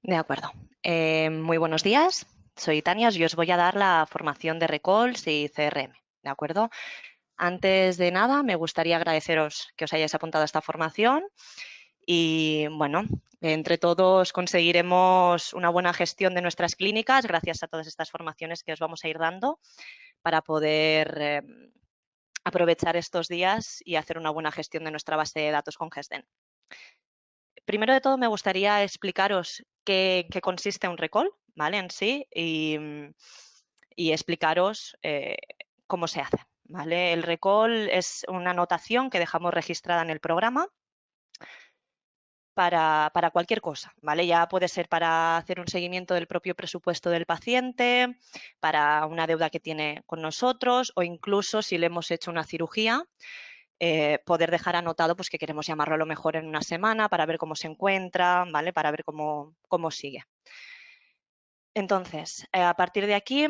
De acuerdo. Muy buenos días. Soy Tania y os voy a dar la formación de Recalls y CRM. ¿De acuerdo? Antes de nada, me gustaría agradeceros que os hayáis apuntado a esta formación y, bueno, entre todos conseguiremos una buena gestión de nuestras clínicas gracias a todas estas formaciones que os vamos a ir dando para poder aprovechar estos días y hacer una buena gestión de nuestra base de datos con GESDEN. Primero de todo, me gustaría explicaros qué consiste un recall, ¿vale? En sí, y explicaros cómo se hace, ¿vale? El recall es una anotación que dejamos registrada en el programa para cualquier cosa, ¿vale? Ya puede ser para hacer un seguimiento del propio presupuesto del paciente, para una deuda que tiene con nosotros o incluso si le hemos hecho una cirugía, poder dejar anotado pues, que queremos llamarlo a lo mejor en una semana para ver cómo se encuentra, ¿vale? Para ver cómo sigue. Entonces, a partir de aquí,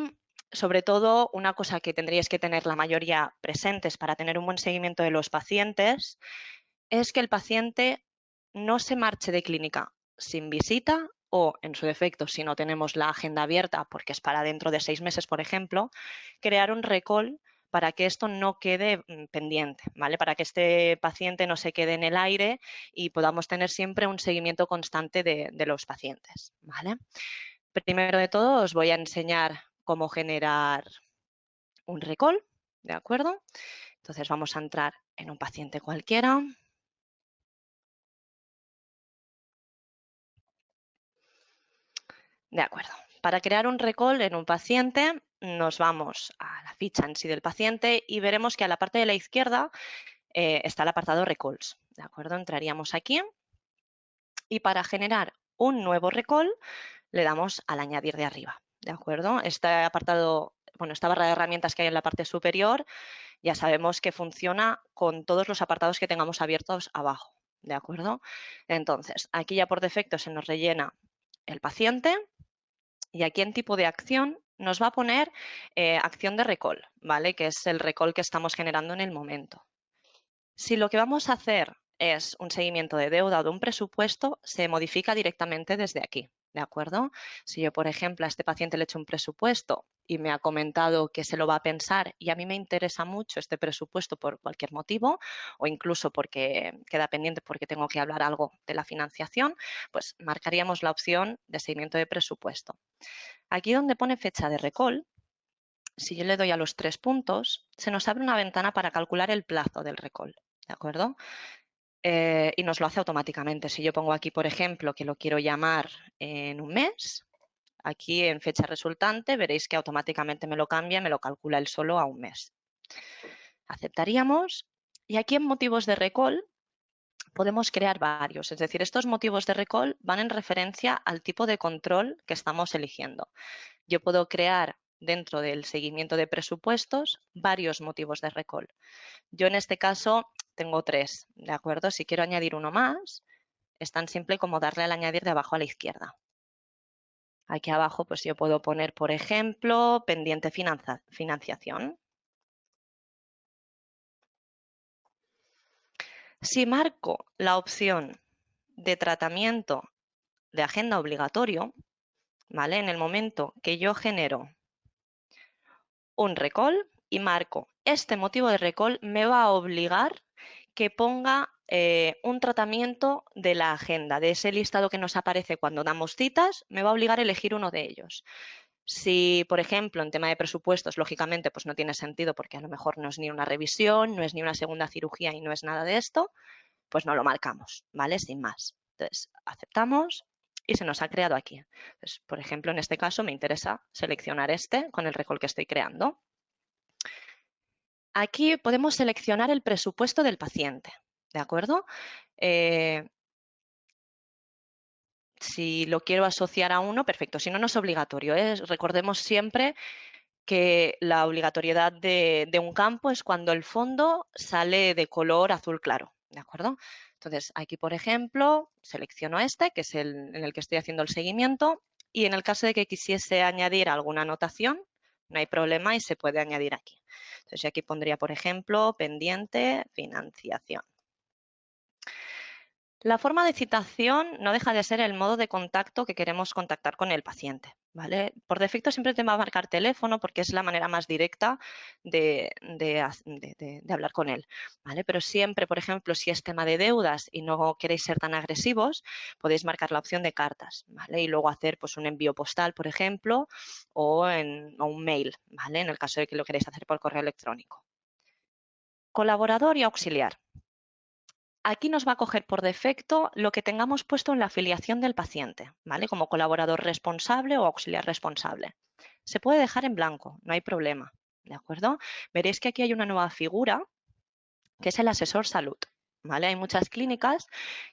sobre todo, una cosa que tendríais que tener la mayoría presentes para tener un buen seguimiento de los pacientes es que el paciente no se marche de clínica sin visita o, en su defecto, si no tenemos la agenda abierta, porque es para dentro de 6 meses, por ejemplo, crear un recall para que esto no quede pendiente, ¿vale? Para que este paciente no se quede en el aire y podamos tener siempre un seguimiento constante de los pacientes, ¿vale? Primero de todo, os voy a enseñar cómo generar un recall, ¿de acuerdo? Entonces vamos a entrar en un paciente cualquiera. De acuerdo. Para crear un recall en un paciente, nos vamos a la ficha en sí del paciente y veremos que a la parte de la izquierda está el apartado Recalls. ¿De acuerdo? Entraríamos aquí y para generar un nuevo recall le damos al añadir de arriba. ¿De acuerdo? Este apartado, bueno, esta barra de herramientas que hay en la parte superior, ya sabemos que funciona con todos los apartados que tengamos abiertos abajo. ¿De acuerdo? Entonces, aquí ya por defecto se nos rellena el paciente. Y aquí en tipo de acción nos va a poner acción de recall, ¿vale? Que es el recall que estamos generando en el momento. Si lo que vamos a hacer es un seguimiento de deuda o de un presupuesto, se modifica directamente desde aquí, ¿de acuerdo? Si yo, por ejemplo, a este paciente le he hecho un presupuesto y me ha comentado que se lo va a pensar y a mí me interesa mucho este presupuesto por cualquier motivo o incluso porque queda pendiente porque tengo que hablar algo de la financiación, pues marcaríamos la opción de seguimiento de presupuesto. Aquí donde pone fecha de recall, si yo le doy a los 3 puntos, se nos abre una ventana para calcular el plazo del recall, ¿de acuerdo? Y nos lo hace automáticamente. Si yo pongo aquí, por ejemplo, que lo quiero llamar en un mes, aquí en fecha resultante veréis que automáticamente me lo cambia, me lo calcula él solo a un mes. Aceptaríamos. Y aquí en motivos de recall podemos crear varios. Es decir, estos motivos de recall van en referencia al tipo de control que estamos eligiendo. Yo puedo crear dentro del seguimiento de presupuestos varios motivos de recall. Yo en este caso tengo 3, ¿de acuerdo? Si quiero añadir uno más, es tan simple como darle al añadir de abajo a la izquierda. Aquí abajo pues yo puedo poner, por ejemplo, pendiente financiación. Si marco la opción de tratamiento de agenda obligatorio, ¿vale? En el momento que yo genero un recall y marco este motivo de recall, me va a obligar que ponga un tratamiento de la agenda, de ese listado que nos aparece cuando damos citas, me va a obligar a elegir uno de ellos. Si, por ejemplo, en tema de presupuestos, lógicamente, pues no tiene sentido porque a lo mejor no es ni una revisión, no es ni una segunda cirugía y no es nada de esto, pues no lo marcamos, ¿vale? Sin más. Entonces, aceptamos y se nos ha creado aquí. Entonces, por ejemplo, en este caso me interesa seleccionar este con el recall que estoy creando. Aquí podemos seleccionar el presupuesto del paciente, ¿de acuerdo? Si lo quiero asociar a uno, perfecto. Si no, no es obligatorio, ¿eh? Recordemos siempre que la obligatoriedad de un campo es cuando el fondo sale de color azul claro, ¿de acuerdo? Entonces, aquí, por ejemplo, selecciono este, que es el en el que estoy haciendo el seguimiento, y en el caso de que quisiese añadir alguna anotación, no hay problema y se puede añadir aquí. Entonces, yo aquí pondría, por ejemplo, pendiente financiación. La forma de citación no deja de ser el modo de contacto que queremos contactar con el paciente, ¿vale? Por defecto siempre te va a marcar teléfono porque es la manera más directa de hablar con él, ¿vale? Pero siempre, por ejemplo, si es tema de deudas y no queréis ser tan agresivos, podéis marcar la opción de cartas, ¿vale? Y luego hacer pues un envío postal, por ejemplo, o un mail, ¿vale? En el caso de que lo queréis hacer por correo electrónico. Colaborador y auxiliar. Aquí nos va a coger por defecto lo que tengamos puesto en la afiliación del paciente, ¿vale? Como colaborador responsable o auxiliar responsable. Se puede dejar en blanco, no hay problema, ¿de acuerdo? Veréis que aquí hay una nueva figura que es el asesor salud. ¿Vale? Hay muchas clínicas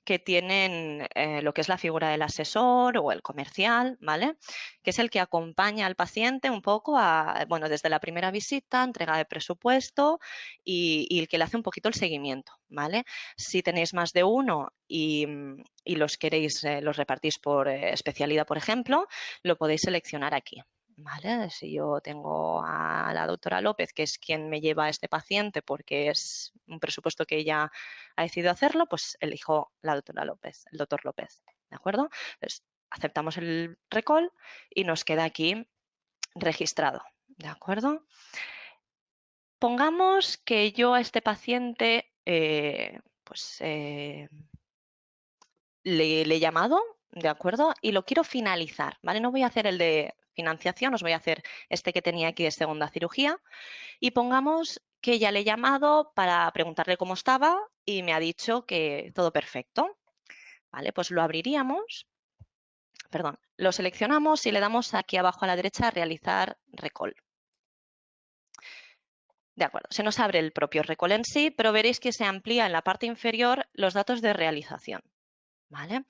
que tienen lo que es la figura del asesor o el comercial, ¿vale? Que es el que acompaña al paciente un poco bueno, desde la primera visita, entrega de presupuesto y el que le hace un poquito el seguimiento, ¿vale? Si tenéis más de uno y los queréis, los repartís por especialidad, por ejemplo, lo podéis seleccionar aquí. ¿Vale? Si yo tengo a la doctora López, que es quien me lleva a este paciente porque es un presupuesto que ella ha decidido hacerlo, pues elijo la doctora López, el doctor López. ¿De acuerdo? Entonces, aceptamos el recall y nos queda aquí registrado. ¿De acuerdo? Pongamos que yo a este paciente le he llamado, ¿de acuerdo? Y lo quiero finalizar, ¿vale? No voy a hacer el de financiación, os voy a hacer este que tenía aquí de segunda cirugía. Y pongamos que ya le he llamado para preguntarle cómo estaba y me ha dicho que todo perfecto. Vale, pues lo abriríamos, perdón, lo seleccionamos y le damos aquí abajo a la derecha a realizar recall. De acuerdo, se nos abre el propio recall en sí, pero veréis que se amplía en la parte inferior los datos de realización. ¿Vale?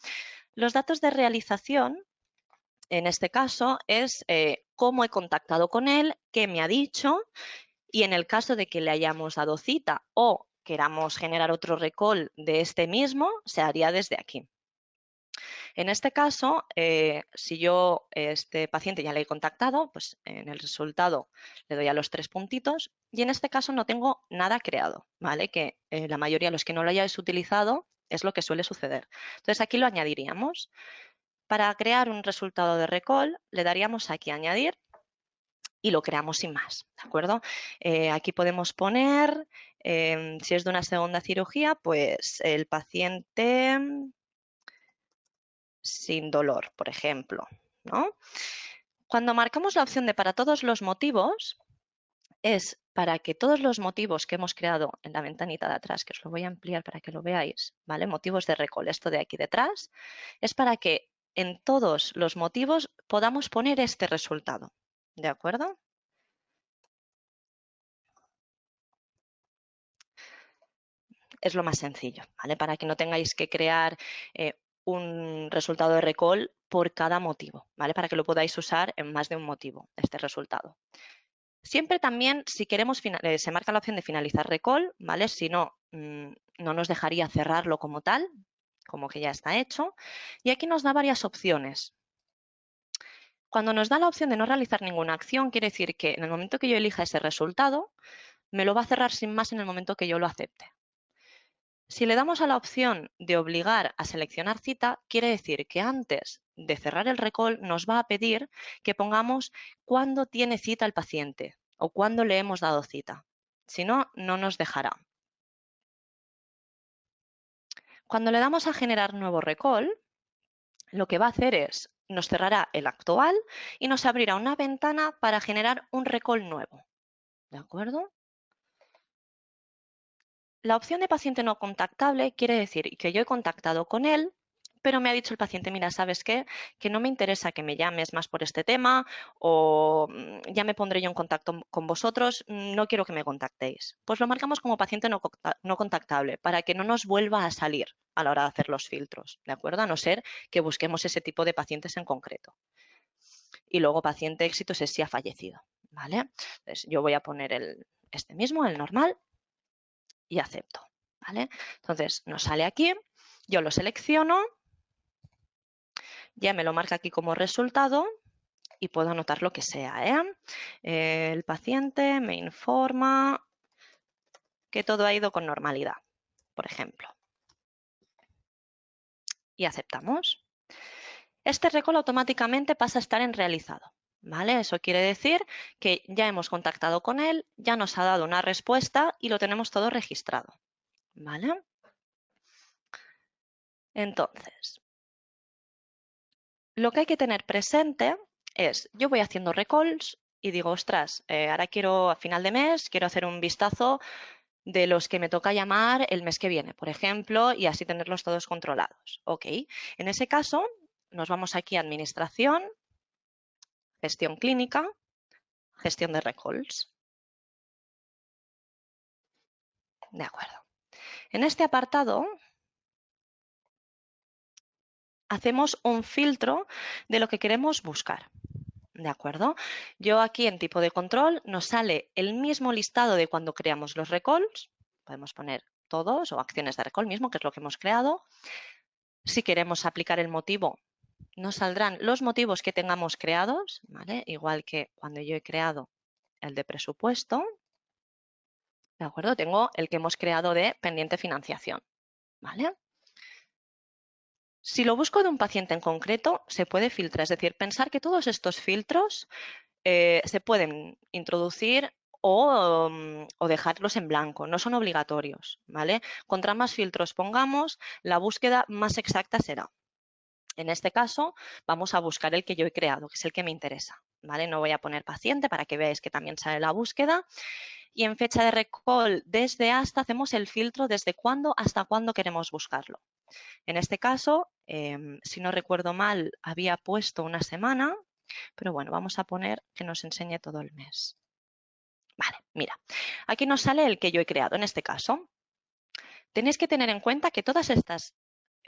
Los datos de realización, en este caso, es cómo he contactado con él, qué me ha dicho y en el caso de que le hayamos dado cita o queramos generar otro recall de este mismo, se haría desde aquí. En este caso, si yo este paciente ya le he contactado, pues en el resultado le doy a los 3 puntitos y en este caso no tengo nada creado, ¿vale? Que la mayoría de los que no lo hayáis utilizado es lo que suele suceder. Entonces aquí lo añadiríamos. Para crear un resultado de recall le daríamos aquí a añadir y lo creamos sin más, ¿de acuerdo? Aquí podemos poner, si es de una segunda cirugía, pues el paciente sin dolor, por ejemplo, ¿no? Cuando marcamos la opción de para todos los motivos, es para que todos los motivos que hemos creado en la ventanita de atrás, que os lo voy a ampliar para que lo veáis, ¿vale? Motivos de recall, esto de aquí detrás, es para que en todos los motivos podamos poner este resultado, ¿de acuerdo? Es lo más sencillo, ¿vale? Para que no tengáis que crear un resultado de recall por cada motivo, ¿vale? Para que lo podáis usar en más de un motivo, este resultado. Siempre también, si queremos, se marca la opción de finalizar recall, ¿vale? Si no, no nos dejaría cerrarlo como tal, como que ya está hecho. Y aquí nos da varias opciones. Cuando nos da la opción de no realizar ninguna acción, quiere decir que en el momento que yo elija ese resultado, me lo va a cerrar sin más en el momento que yo lo acepte. Si le damos a la opción de obligar a seleccionar cita, quiere decir que antes de cerrar el recall nos va a pedir que pongamos cuándo tiene cita el paciente o cuándo le hemos dado cita. Si no, no nos dejará. Cuando le damos a generar nuevo recall, lo que va a hacer es nos cerrará el actual y nos abrirá una ventana para generar un recall nuevo. ¿De acuerdo? La opción de paciente no contactable quiere decir que yo he contactado con él, pero me ha dicho el paciente, mira, ¿sabes qué? Que no me interesa que me llames más por este tema o ya me pondré yo en contacto con vosotros, no quiero que me contactéis. Pues lo marcamos como paciente no contactable para que no nos vuelva a salir a la hora de hacer los filtros, ¿de acuerdo? A no ser que busquemos ese tipo de pacientes en concreto. Y luego paciente éxito es si ha fallecido, ¿vale? Entonces yo voy a poner este mismo, el normal, y acepto, ¿vale? Entonces nos sale aquí, yo lo selecciono, ya me lo marca aquí como resultado y puedo anotar lo que sea, el paciente me informa que todo ha ido con normalidad, por ejemplo. y aceptamos. Este recall automáticamente pasa a estar en realizado, ¿vale? Eso quiere decir que ya hemos contactado con él, ya nos ha dado una respuesta y lo tenemos todo registrado, ¿vale? Entonces, lo que hay que tener presente es, yo voy haciendo recalls y digo, ostras, ahora quiero a final de mes, quiero hacer un vistazo de los que me toca llamar el mes que viene, por ejemplo, y así tenerlos todos controlados. Ok, en ese caso nos vamos aquí a Administración, Gestión Clínica, Gestión de Recalls. De acuerdo. En este apartado hacemos un filtro de lo que queremos buscar. ¿De acuerdo? Yo aquí en tipo de control nos sale el mismo listado de cuando creamos los recalls. Podemos poner todos o acciones de recall mismo, que es lo que hemos creado. Si queremos aplicar el motivo, nos saldrán los motivos que tengamos creados, ¿vale? Igual que cuando yo he creado el de presupuesto. ¿De acuerdo? Tengo el que hemos creado de pendiente financiación, ¿vale? Si lo busco de un paciente en concreto, se puede filtrar, es decir, pensar que todos estos filtros se pueden introducir o dejarlos en blanco, no son obligatorios, ¿vale? Contra más filtros pongamos, la búsqueda más exacta será. En este caso, vamos a buscar el que yo he creado, que es el que me interesa, ¿vale? No voy a poner paciente para que veáis que también sale la búsqueda. Y en fecha de recall, desde hasta, hacemos el filtro desde cuándo hasta cuándo queremos buscarlo. En este caso, si no recuerdo mal, había puesto una semana, pero bueno, vamos a poner que nos enseñe todo el mes. Vale, mira, aquí nos sale el que yo he creado en este caso. Tenéis que tener en cuenta que todas estas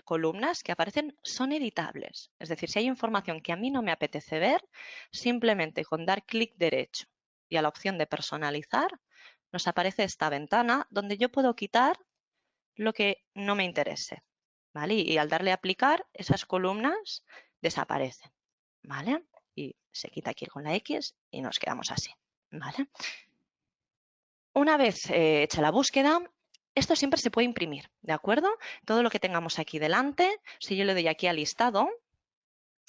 columnas que aparecen son editables. Es decir, si hay información que a mí no me apetece ver, simplemente con dar clic derecho y a la opción de personalizar, nos aparece esta ventana donde yo puedo quitar lo que no me interese, ¿vale? Y al darle a aplicar, esas columnas desaparecen, ¿vale? Y se quita aquí con la X y nos quedamos así, ¿vale? Una vez hecha la búsqueda, esto siempre se puede imprimir, ¿de acuerdo? Todo lo que tengamos aquí delante, si yo le doy aquí al listado,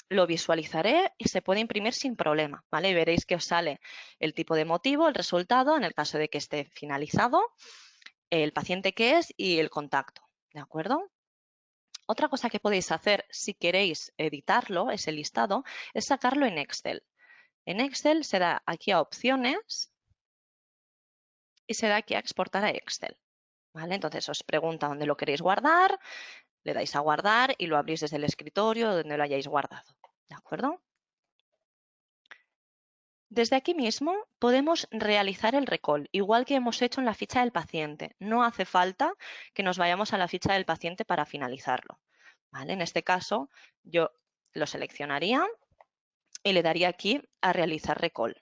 lo visualizaré y se puede imprimir sin problema, ¿vale? Y veréis que os sale el tipo de motivo, el resultado, en el caso de que esté finalizado, el paciente que es y el contacto, ¿de acuerdo? Otra cosa que podéis hacer si queréis editarlo, ese listado, es sacarlo en Excel. En Excel se da aquí a opciones y se da aquí a exportar a Excel. ¿Vale? Entonces os pregunta dónde lo queréis guardar, le dais a guardar y lo abrís desde el escritorio donde lo hayáis guardado. ¿De acuerdo? Desde aquí mismo podemos realizar el recall, igual que hemos hecho en la ficha del paciente. No hace falta que nos vayamos a la ficha del paciente para finalizarlo. ¿Vale? En este caso, yo lo seleccionaría y le daría aquí a realizar recall.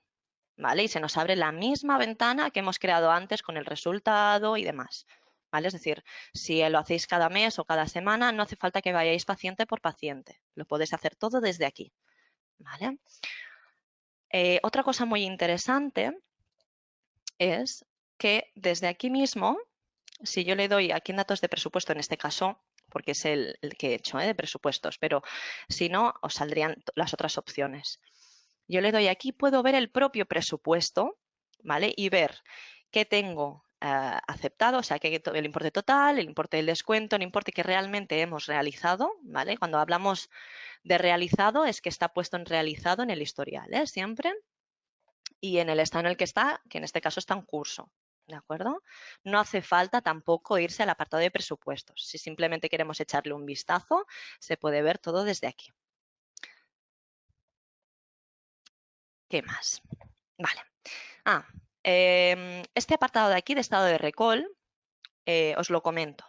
¿Vale? Y se nos abre la misma ventana que hemos creado antes con el resultado y demás. ¿Vale? Es decir, si lo hacéis cada mes o cada semana, no hace falta que vayáis paciente por paciente. Lo podéis hacer todo desde aquí. ¿Vale? Otra cosa muy interesante es que desde aquí mismo, si yo le doy aquí en datos de presupuesto, en este caso, porque es el que he hecho de presupuestos, pero si no, os saldrían las otras opciones. Yo le doy aquí, puedo ver el propio presupuesto, ¿vale? Y ver qué tengo aceptado, o sea, que el importe total, el importe del descuento, el importe que realmente hemos realizado, ¿vale? Cuando hablamos de realizado es que está puesto en realizado en el historial, ¿eh? Siempre. Y en el estado en el que está, que en este caso está en curso, ¿de acuerdo? No hace falta tampoco irse al apartado de presupuestos. Si simplemente queremos echarle un vistazo, se puede ver todo desde aquí. ¿Qué más? Vale. Este apartado de aquí, de estado de recall, os lo comento.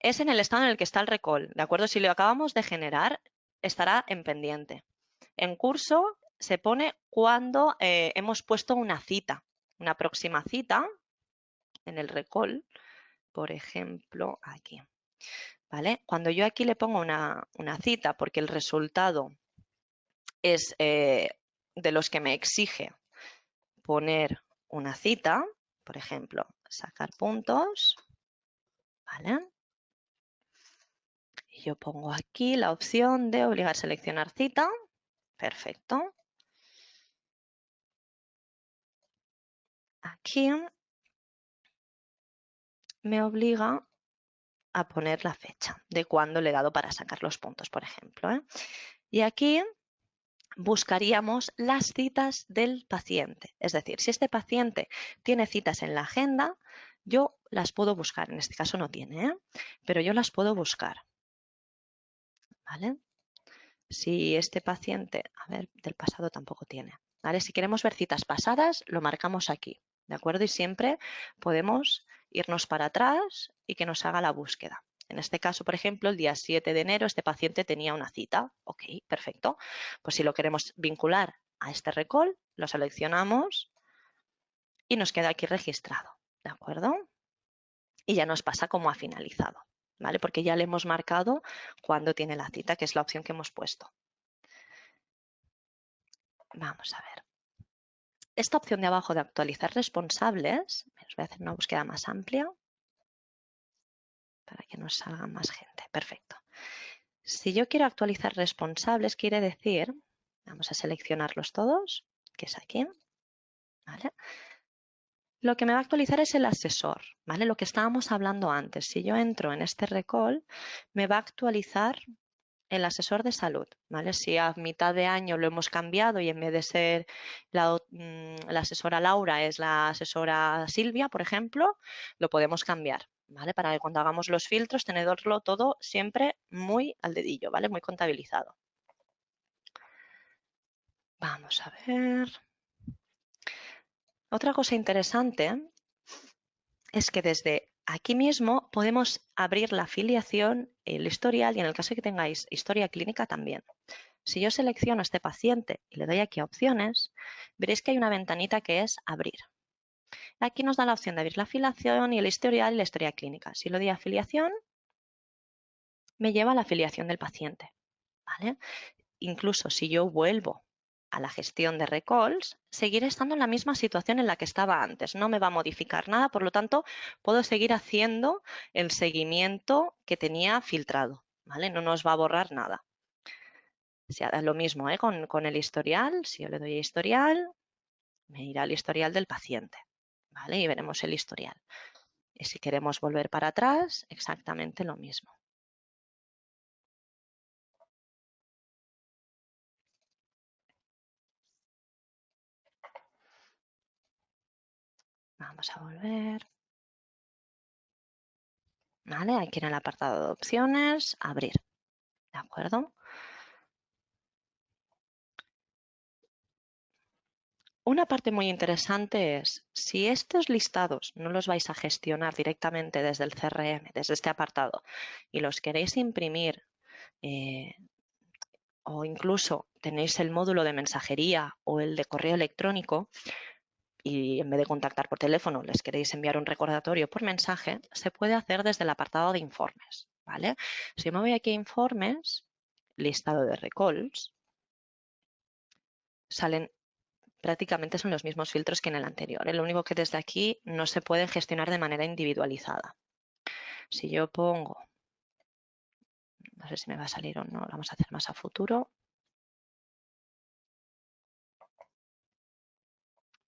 Es en el estado en el que está el recall, ¿de acuerdo? Si lo acabamos de generar, estará en pendiente. En curso se pone cuando hemos puesto una cita, una próxima cita en el recall, por ejemplo, aquí. ¿Vale? Cuando yo aquí le pongo una cita porque el resultado es de los que me exige poner una cita, por ejemplo, sacar puntos, ¿vale? yo pongo aquí la opción de obligar a seleccionar cita. Perfecto. Aquí me obliga a poner la fecha de cuándo le he dado para sacar los puntos, por ejemplo, ¿eh? Y aquí buscaríamos las citas del paciente. Es decir, si este paciente tiene citas en la agenda, yo las puedo buscar. En este caso no tiene, ¿eh? Pero yo las puedo buscar. ¿Vale? Si este paciente, a ver, del pasado tampoco tiene. ¿Vale? Si queremos ver citas pasadas, lo marcamos aquí. ¿De acuerdo? Y siempre podemos irnos para atrás y que nos haga la búsqueda. En este caso, por ejemplo, el día 7 de enero este paciente tenía una cita. Ok, perfecto. Pues si lo queremos vincular a este recall, lo seleccionamos y nos queda aquí registrado. ¿De acuerdo? Y ya nos pasa como ha finalizado. ¿Vale? Porque ya le hemos marcado cuándo tiene la cita, que es la opción que hemos puesto. Vamos a ver. Esta opción de abajo de actualizar responsables, os voy a hacer una búsqueda más amplia para que nos salga más gente. Perfecto. Si yo quiero actualizar responsables, quiere decir, vamos a seleccionarlos todos, que es aquí, ¿vale? Lo que me va a actualizar es el asesor, ¿vale? Lo que estábamos hablando antes. Si yo entro en este recall, me va a actualizar el asesor de salud, ¿vale? Si a mitad de año lo hemos cambiado y en vez de ser la asesora Laura es la asesora Silvia, por ejemplo, lo podemos cambiar, ¿vale? Para que cuando hagamos los filtros, tenerlo todo siempre muy al dedillo, ¿vale? Muy contabilizado. Vamos a ver. Otra cosa interesante es que desde aquí mismo podemos abrir la afiliación, el historial y en el caso de que tengáis historia clínica también. Si yo selecciono a este paciente y le doy aquí a opciones, veréis que hay una ventanita que es abrir. Aquí nos da la opción de abrir la afiliación y el historial y la historia clínica. Si lo doy a afiliación, me lleva a la afiliación del paciente, ¿vale? Incluso si yo vuelvo a la gestión de recalls, seguiré estando en la misma situación en la que estaba antes. No me va a modificar nada, por lo tanto, puedo seguir haciendo el seguimiento que tenía filtrado, ¿vale? No nos va a borrar nada. Lo mismo con el historial. Si yo le doy a historial, me irá al historial del paciente, ¿vale? Y veremos el historial. Y si queremos volver para atrás, exactamente lo mismo. Vamos a volver. ¿Vale? Aquí en el apartado de opciones, abrir. ¿De acuerdo? Una parte muy interesante es, si estos listados no los vais a gestionar directamente desde el CRM, desde este apartado, y los queréis imprimir o incluso tenéis el módulo de mensajería o el de correo electrónico y en vez de contactar por teléfono les queréis enviar un recordatorio por mensaje, se puede hacer desde el apartado de informes, ¿vale? Si me voy aquí a informes, listado de recalls, salen prácticamente son los mismos filtros que en el anterior. Lo único que desde aquí no se puede gestionar de manera individualizada. Si yo pongo, no sé si me va a salir o no, lo vamos a hacer más a futuro.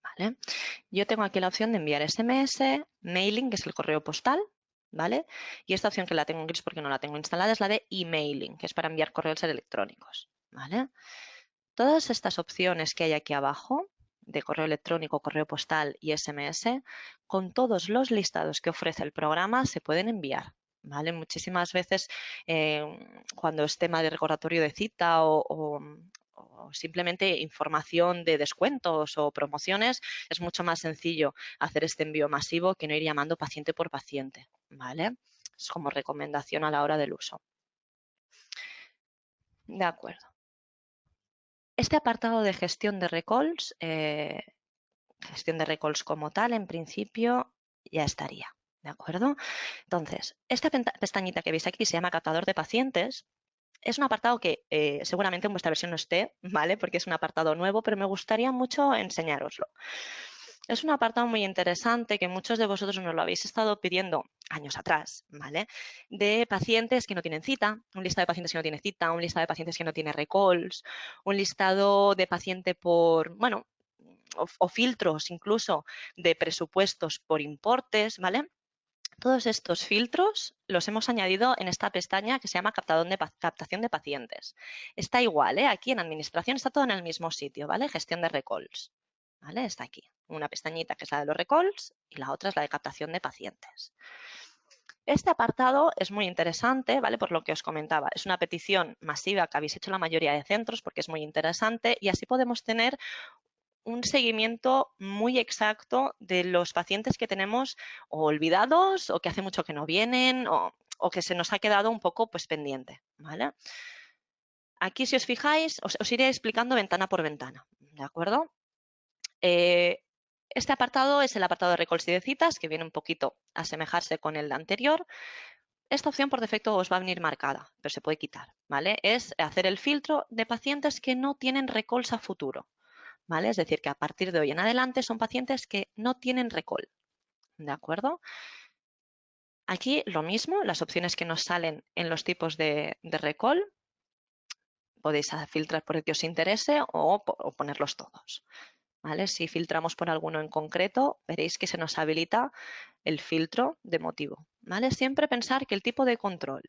¿Vale? Yo tengo aquí la opción de enviar SMS, mailing, que es el correo postal, ¿vale? Y esta opción que la tengo en gris porque no la tengo instalada es la de emailing, que es para enviar correos electrónicos, ¿vale? Todas estas opciones que hay aquí abajo, de correo electrónico, correo postal y SMS, con todos los listados que ofrece el programa se pueden enviar, ¿vale? Muchísimas veces cuando es tema de recordatorio de cita o simplemente información de descuentos o promociones, es mucho más sencillo hacer este envío masivo que no ir llamando paciente por paciente, ¿vale? Es como recomendación a la hora del uso. De acuerdo. Este apartado de gestión de recalls, como tal, en principio ya estaría, ¿de acuerdo? Entonces, esta pestañita que veis aquí se llama captador de pacientes. Es un apartado que seguramente en vuestra versión no esté, ¿vale? Porque es un apartado nuevo, pero me gustaría mucho enseñároslo. Es un apartado muy interesante que muchos de vosotros nos lo habéis estado pidiendo años atrás, ¿vale? De pacientes que no tienen cita, un listado de pacientes que no tiene cita, un listado de pacientes que no tiene recalls, un listado de paciente por, bueno, o filtros incluso de presupuestos por importes, ¿vale? Todos estos filtros los hemos añadido en esta pestaña que se llama captación de pacientes. Está igual, ¿eh? Aquí en administración está todo en el mismo sitio, ¿vale? Gestión de recalls, ¿vale? Está aquí. Una pestañita que es la de los recalls y la otra es la de captación de pacientes. Este apartado es muy interesante, ¿vale? Por lo que os comentaba, es una petición masiva que habéis hecho la mayoría de centros porque es muy interesante y así podemos tener un seguimiento muy exacto de los pacientes que tenemos o olvidados o que hace mucho que no vienen o que se nos ha quedado un poco pues pendiente, ¿vale? Aquí, si os fijáis, os iré explicando ventana por ventana, ¿de acuerdo? Este apartado es el apartado de recalls y de citas, que viene un poquito a asemejarse con el anterior. Esta opción por defecto os va a venir marcada, pero se puede quitar, ¿vale? Es hacer el filtro de pacientes que no tienen recalls a futuro, ¿vale? Es decir, que a partir de hoy en adelante son pacientes que no tienen recall, ¿de acuerdo? Aquí lo mismo, las opciones que nos salen en los tipos de recall, podéis filtrar por el que os interese o ponerlos todos, ¿vale? Si filtramos por alguno en concreto, veréis que se nos habilita el filtro de motivo, ¿vale? Siempre pensar que el tipo de control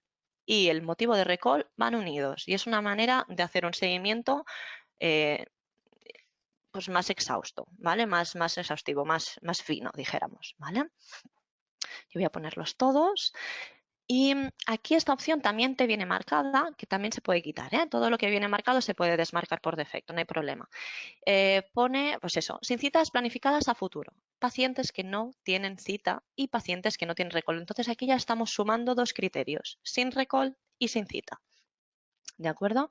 y el motivo de recall van unidos y es una manera de hacer un seguimiento pues más exhausto, ¿vale? Más exhaustivo, más fino, dijéramos, ¿vale? Yo voy a ponerlos todos. Y aquí esta opción también te viene marcada, que también se puede quitar, ¿eh? Todo lo que viene marcado se puede desmarcar por defecto, no hay problema. Pone, pues eso, sin citas planificadas a futuro. Pacientes que no tienen cita y pacientes que no tienen recall. Entonces aquí ya estamos sumando dos criterios, sin recall y sin cita. ¿De acuerdo?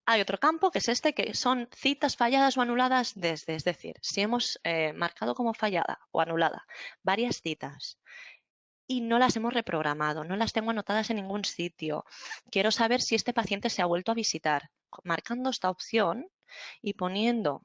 Hay otro campo que es este, que son citas falladas o anuladas desde, es decir, si hemos marcado como fallada o anulada varias citas y no las hemos reprogramado, no las tengo anotadas en ningún sitio, quiero saber si este paciente se ha vuelto a visitar. Marcando esta opción y poniendo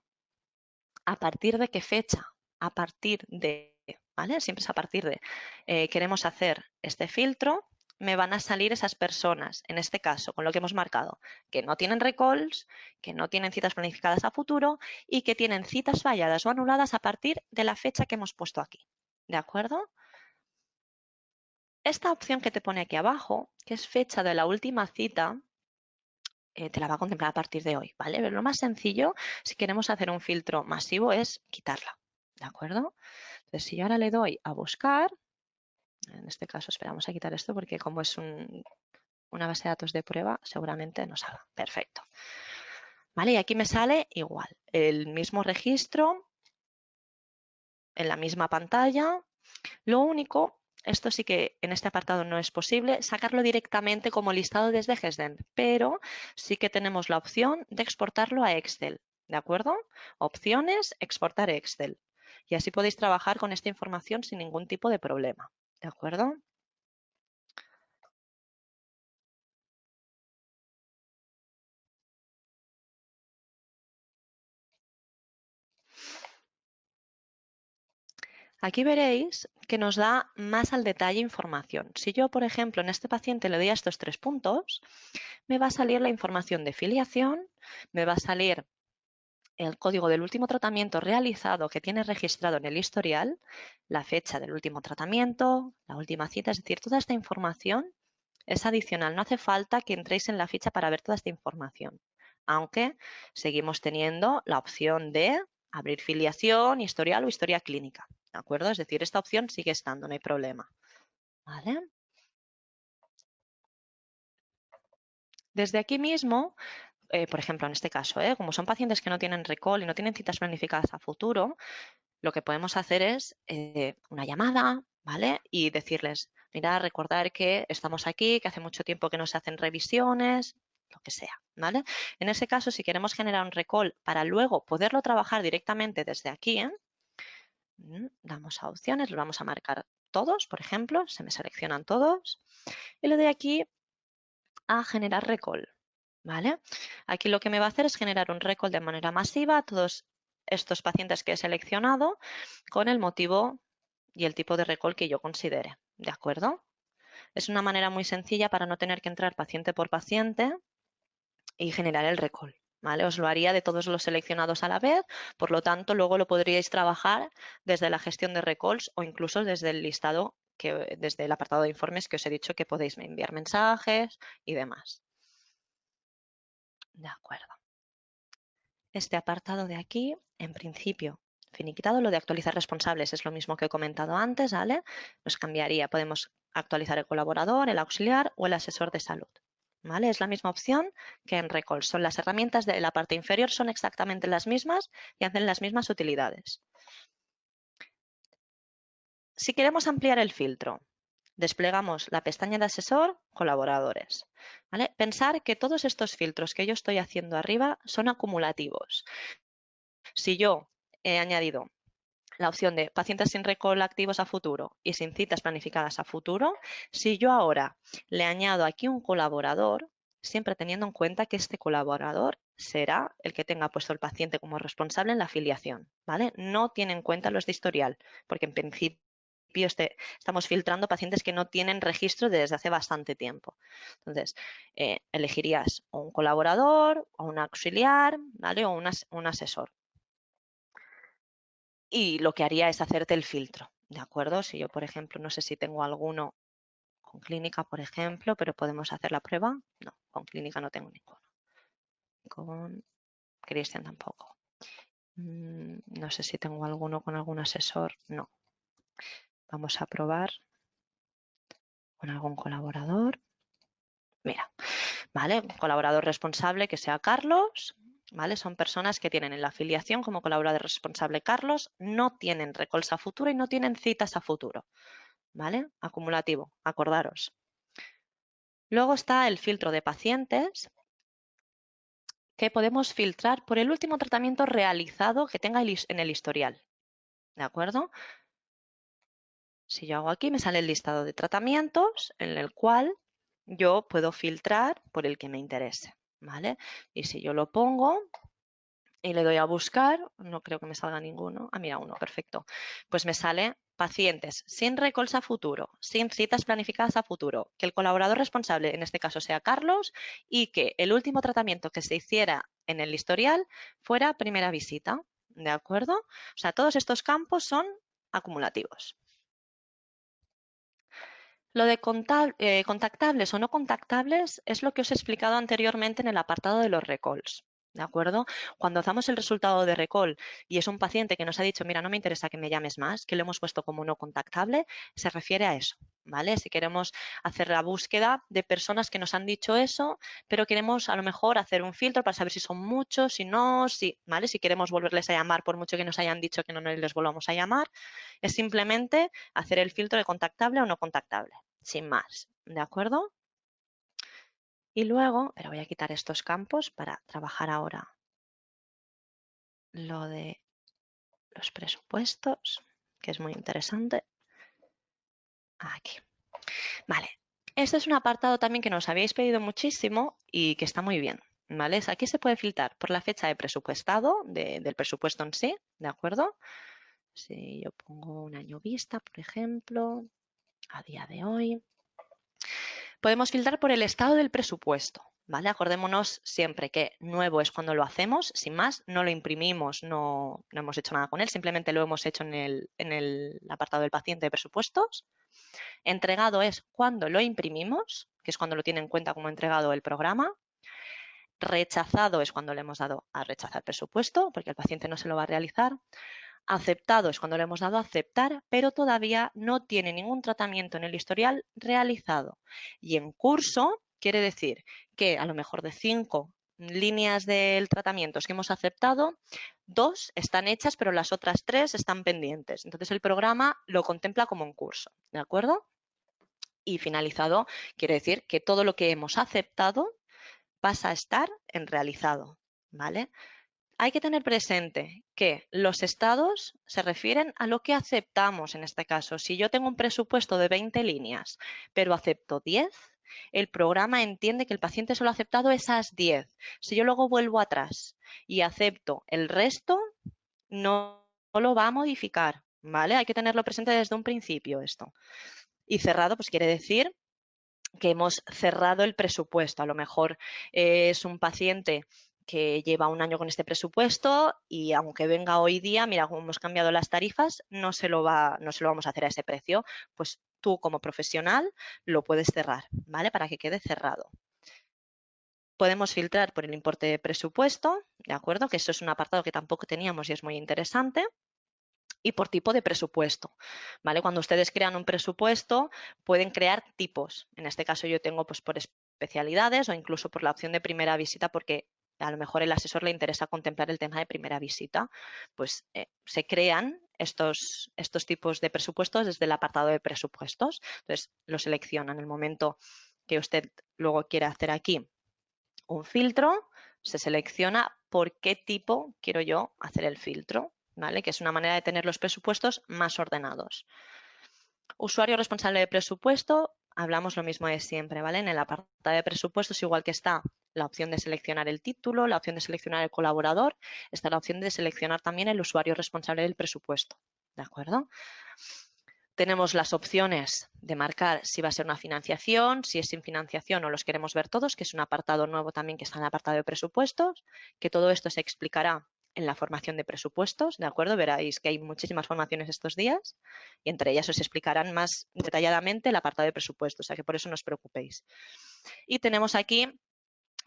a partir de qué fecha, a partir de, ¿vale? Siempre es a partir de, queremos hacer este filtro, me van a salir esas personas, en este caso, con lo que hemos marcado, que no tienen recalls, que no tienen citas planificadas a futuro y que tienen citas falladas o anuladas a partir de la fecha que hemos puesto aquí. ¿De acuerdo? Esta opción que te pone aquí abajo, que es fecha de la última cita, te la va a contemplar a partir de hoy, ¿vale? Pero lo más sencillo, si queremos hacer un filtro masivo, es quitarla, ¿de acuerdo? Entonces, si yo ahora le doy a buscar, en este caso esperamos a quitar esto porque como es una base de datos de prueba, seguramente nos haga. Perfecto. Vale, y aquí me sale igual, el mismo registro, en la misma pantalla. Lo único, esto sí que en este apartado no es posible, sacarlo directamente como listado desde GESDEN, pero sí que tenemos la opción de exportarlo a Excel, ¿de acuerdo? Opciones, exportar Excel. Y así podéis trabajar con esta información sin ningún tipo de problema, ¿de acuerdo? Aquí veréis que nos da más al detalle información. Si yo, por ejemplo, en este paciente le doy a estos 3 puntos, me va a salir la información de filiación, me va a salir el código del último tratamiento realizado que tiene registrado en el historial, la fecha del último tratamiento, la última cita, es decir, toda esta información es adicional. No hace falta que entréis en la ficha para ver toda esta información, aunque seguimos teniendo la opción de abrir filiación, historial o historia clínica, ¿de acuerdo? Es decir, esta opción sigue estando, no hay problema, ¿vale? Desde aquí mismo, por ejemplo, en este caso, como son pacientes que no tienen recall y no tienen citas planificadas a futuro, lo que podemos hacer es una llamada, ¿vale? Y decirles, mira, recordar que estamos aquí, que hace mucho tiempo que no se hacen revisiones, lo que sea, ¿vale? En ese caso, si queremos generar un recall para luego poderlo trabajar directamente desde aquí, damos a opciones, los vamos a marcar todos, por ejemplo, se me seleccionan todos, y le doy aquí a generar recall, ¿vale? Aquí lo que me va a hacer es generar un recall de manera masiva a todos estos pacientes que he seleccionado con el motivo y el tipo de recall que yo considere, ¿de acuerdo? Es una manera muy sencilla para no tener que entrar paciente por paciente y generar el recall, ¿vale? Os lo haría de todos los seleccionados a la vez, por lo tanto, luego lo podríais trabajar desde la gestión de recalls o incluso desde el listado, desde el apartado de informes que os he dicho que podéis enviar mensajes y demás. De acuerdo. Este apartado de aquí, en principio, finiquitado. Lo de actualizar responsables es lo mismo que he comentado antes, ¿vale? Nos cambiaría, podemos actualizar el colaborador, el auxiliar o el asesor de salud, ¿vale? Es la misma opción que en Recall. Son las herramientas de la parte inferior, son exactamente las mismas y hacen las mismas utilidades. Si queremos ampliar el filtro, desplegamos la pestaña de asesor, colaboradores, ¿vale? Pensar que todos estos filtros que yo estoy haciendo arriba son acumulativos. Si yo he añadido la opción de pacientes sin recall activos a futuro y sin citas planificadas a futuro, si yo ahora le añado aquí un colaborador, siempre teniendo en cuenta que este colaborador será el que tenga puesto el paciente como responsable en la afiliación, ¿vale? No tiene en cuenta los de historial, porque en principio estamos filtrando pacientes que no tienen registro desde hace bastante tiempo. Entonces, elegirías o un colaborador, o un auxiliar, ¿vale? O un asesor. Y lo que haría es hacerte el filtro, ¿de acuerdo? Si yo, por ejemplo, no sé si tengo alguno con clínica, por ejemplo, pero podemos hacer la prueba. No, con clínica no tengo ninguno. Con Cristian tampoco. No sé si tengo alguno con algún asesor. No. Vamos a probar con algún colaborador. Mira, ¿vale? Un colaborador responsable que sea Carlos, ¿vale? Son personas que tienen en la afiliación como colaborador responsable Carlos, no tienen recalls a futuro y no tienen citas a futuro, ¿vale? Acumulativo, acordaros. Luego está el filtro de pacientes, que podemos filtrar por el último tratamiento realizado que tenga en el historial, ¿de acuerdo? Si yo hago aquí, me sale el listado de tratamientos en el cual yo puedo filtrar por el que me interese, ¿vale? Y si yo lo pongo y le doy a buscar, no creo que me salga ninguno. Ah, mira, uno, perfecto. Pues me sale pacientes sin recalls a futuro, sin citas planificadas a futuro, que el colaborador responsable, en este caso, sea Carlos, y que el último tratamiento que se hiciera en el historial fuera primera visita, ¿de acuerdo? O sea, todos estos campos son acumulativos. Lo de contactables o no contactables es lo que os he explicado anteriormente en el apartado de los recalls. ¿De acuerdo? Cuando hacemos el resultado de recall y es un paciente que nos ha dicho, mira, no me interesa que me llames más, que lo hemos puesto como no contactable, se refiere a eso, ¿vale? Si queremos hacer la búsqueda de personas que nos han dicho eso, pero queremos a lo mejor hacer un filtro para saber si son muchos, si no, si, ¿vale? Si queremos volverles a llamar por mucho que nos hayan dicho que no les volvamos a llamar, es simplemente hacer el filtro de contactable o no contactable, sin más, ¿de acuerdo? Y luego, pero voy a quitar estos campos para trabajar ahora lo de los presupuestos, que es muy interesante. Aquí. Vale. Este es un apartado también que nos habéis pedido muchísimo y que está muy bien. ¿Vale? Aquí se puede filtrar por la fecha de presupuestado, del presupuesto en sí, ¿de acuerdo? Si yo pongo un año vista, por ejemplo, a día de hoy, podemos filtrar por el estado del presupuesto, ¿vale? Acordémonos siempre que nuevo es cuando lo hacemos, sin más, no lo imprimimos, no hemos hecho nada con él, simplemente lo hemos hecho en el apartado del paciente de presupuestos. Entregado es cuando lo imprimimos, que es cuando lo tiene en cuenta como entregado el programa. Rechazado es cuando le hemos dado a rechazar presupuesto, porque el paciente no se lo va a realizar. Aceptado es cuando le hemos dado a aceptar, pero todavía no tiene ningún tratamiento en el historial realizado. Y en curso quiere decir que a lo mejor de 5 líneas del tratamiento que hemos aceptado, 2 están hechas, pero las otras 3 están pendientes. Entonces el programa lo contempla como en curso, ¿de acuerdo? Y finalizado quiere decir que todo lo que hemos aceptado pasa a estar en realizado, ¿vale? Hay que tener presente que los estados se refieren a lo que aceptamos en este caso. Si yo tengo un presupuesto de 20 líneas, pero acepto 10, el programa entiende que el paciente solo ha aceptado esas 10. Si yo luego vuelvo atrás y acepto el resto, no lo va a modificar, ¿vale? Hay que tenerlo presente desde un principio esto. Y cerrado, pues quiere decir que hemos cerrado el presupuesto. A lo mejor es un paciente que lleva un año con este presupuesto y aunque venga hoy día, mira, como hemos cambiado las tarifas, no se lo vamos a hacer a ese precio. Pues tú como profesional lo puedes cerrar, ¿vale? Para que quede cerrado. Podemos filtrar por el importe de presupuesto, ¿de acuerdo? Que eso es un apartado que tampoco teníamos y es muy interesante. Y por tipo de presupuesto, ¿vale? Cuando ustedes crean un presupuesto, pueden crear tipos. En este caso yo tengo pues por especialidades o incluso por la opción de primera visita porque a lo mejor el asesor le interesa contemplar el tema de primera visita. Pues se crean estos tipos de presupuestos desde el apartado de presupuestos. Entonces lo selecciona en el momento que usted luego quiere hacer aquí un filtro, se selecciona por qué tipo quiero yo hacer el filtro, ¿vale? Que es una manera de tener los presupuestos más ordenados. Usuario responsable de presupuesto, hablamos lo mismo de siempre, ¿vale? En el apartado de presupuestos, igual que está la opción de seleccionar el título, la opción de seleccionar el colaborador, está la opción de seleccionar también el usuario responsable del presupuesto, ¿de acuerdo? Tenemos las opciones de marcar si va a ser una financiación, si es sin financiación o los queremos ver todos, que es un apartado nuevo también que está en el apartado de presupuestos, que todo esto se explicará en la formación de presupuestos, ¿de acuerdo? Veréis que hay muchísimas formaciones estos días y entre ellas os explicarán más detalladamente el apartado de presupuestos, o sea que por eso no os preocupéis. Y tenemos aquí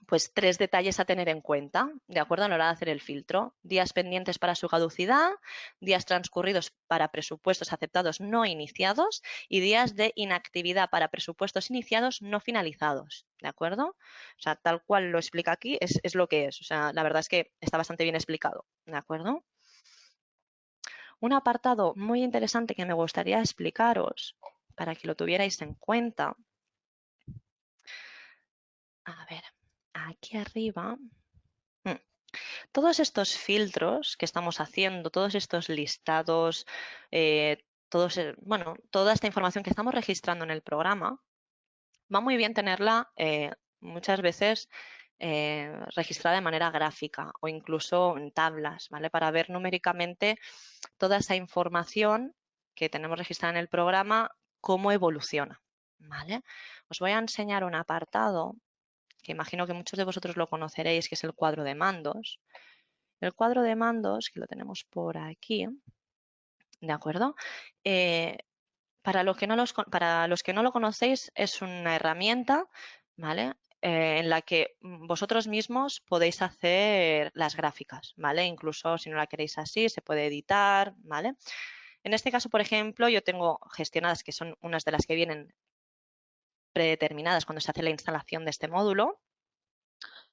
pues 3 detalles a tener en cuenta, ¿de acuerdo? A la hora de hacer el filtro. Días pendientes para su caducidad, días transcurridos para presupuestos aceptados no iniciados y días de inactividad para presupuestos iniciados no finalizados, ¿de acuerdo? O sea, tal cual lo explica aquí es lo que es. O sea, la verdad es que está bastante bien explicado, ¿de acuerdo? Un apartado muy interesante que me gustaría explicaros para que lo tuvierais en cuenta. A ver, aquí arriba. Todos estos filtros que estamos haciendo, todos estos listados, bueno, toda esta información que estamos registrando en el programa, va muy bien tenerla muchas veces registrada de manera gráfica o incluso en tablas, ¿vale? Para ver numéricamente toda esa información que tenemos registrada en el programa, cómo evoluciona, ¿vale? Os voy a enseñar un apartado que imagino que muchos de vosotros lo conoceréis, que es el cuadro de mandos. El cuadro de mandos, que lo tenemos por aquí, ¿de acuerdo? Para los que no lo conocéis, es una herramienta, ¿vale? En la que vosotros mismos podéis hacer las gráficas, ¿vale? Incluso si no la queréis así, se puede editar, ¿vale? En este caso, por ejemplo, yo tengo gestionadas, que son unas de las que vienen predeterminadas cuando se hace la instalación de este módulo,